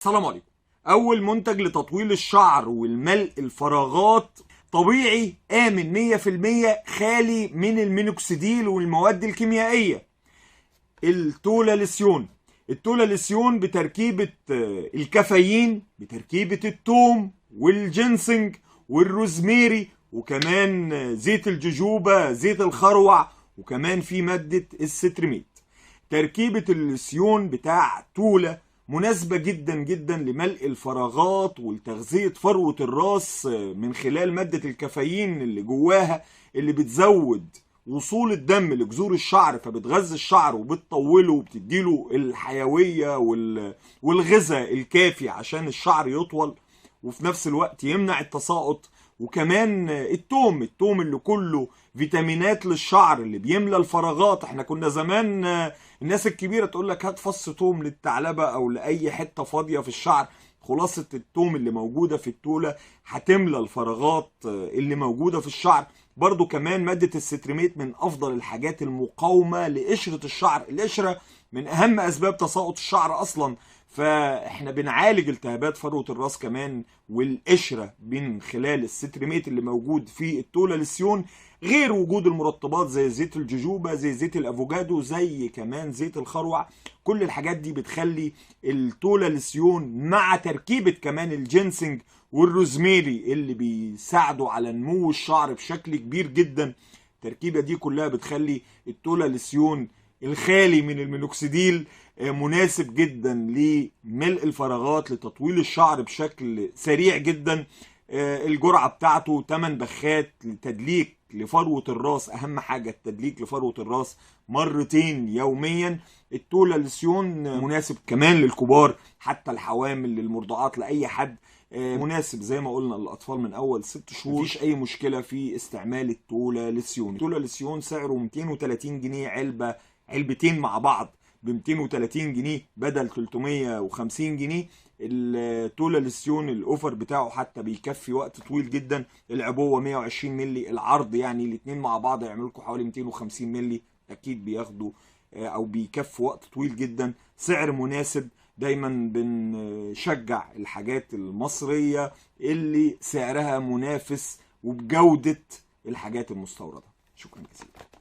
السلام عليكم. اول منتج لتطويل الشعر والملء الفراغات طبيعي امن 100% خالي من المينوكسيديل والمواد الكيميائيه. التولاليسيون. التولاليسيون بتركيبه الكافيين، بتركيبه الثوم والجنسنج والروزميري، وكمان زيت الجوجوبا، زيت الخروع، وكمان في ماده الستريميت. تركيبه الليسيون بتاع تولا مناسبة جدا جدا لملء الفراغات ولتغذية فروة الراس من خلال مادة الكافيين اللي جواها، اللي بتزود وصول الدم لجذور الشعر، فبتغذي الشعر وبتطوله وبتديله الحيوية والغذاء الكافي عشان الشعر يطول، وفي نفس الوقت يمنع التساقط. وكمان التوم اللي كله فيتامينات للشعر اللي بيملى الفراغات. احنا كنا زمان الناس الكبيرة تقول لك هات فص توم للثعلبة او لأي حتة فاضية في الشعر. خلاصة التوم اللي موجودة في التولة هتملى الفراغات اللي موجودة في الشعر. برضو كمان مادة الستريميت من افضل الحاجات المقاومة لقشرة الشعر. القشرة من اهم اسباب تساقط الشعر اصلا، فاحنا بنعالج التهابات فروة الراس كمان والقشرة من خلال الستريميت اللي موجود في التولاليسيون، غير وجود المرطبات زي زيت الجوجوبا، زي زيت الافوكادو، زي كمان زيت الخروع. كل الحاجات دي بتخلي التولاليسيون مع تركيبة كمان الجينسنج والروزميري اللي بيساعدوا على نمو الشعر بشكل كبير جدا. التركيبة دي كلها بتخلي التولاليسيون الخالي من المينوكسيديل مناسب جدا لملء الفراغات، لتطويل الشعر بشكل سريع جدا. الجرعة بتاعته 8 بخات لتدليك لفروة الراس. اهم حاجة التدليك لفروة الراس مرتين يوميا. التولاليسيون مناسب كمان للكبار، حتى الحوامل، للمرضعات، لأي حد. مناسب زي ما قلنا للأطفال من أول 6 شهور. مفيش أي مشكلة في استعمال التولاليسيون. التولاليسيون سعره 230 جنيه علبتين مع بعض ب 230 جنيه بدل 350 جنيه. التولاليسيون الاوفر بتاعه حتى بيكفي وقت طويل جدا. العبوه 120 مللي، العرض يعني الاثنين مع بعض يعملوا لكم حوالي 250 مللي. اكيد بياخدوا او بيكفوا وقت طويل جدا. سعر مناسب. دايما بنشجع الحاجات المصريه اللي سعرها منافس وبجوده الحاجات المستورده. شكرا جزيلا.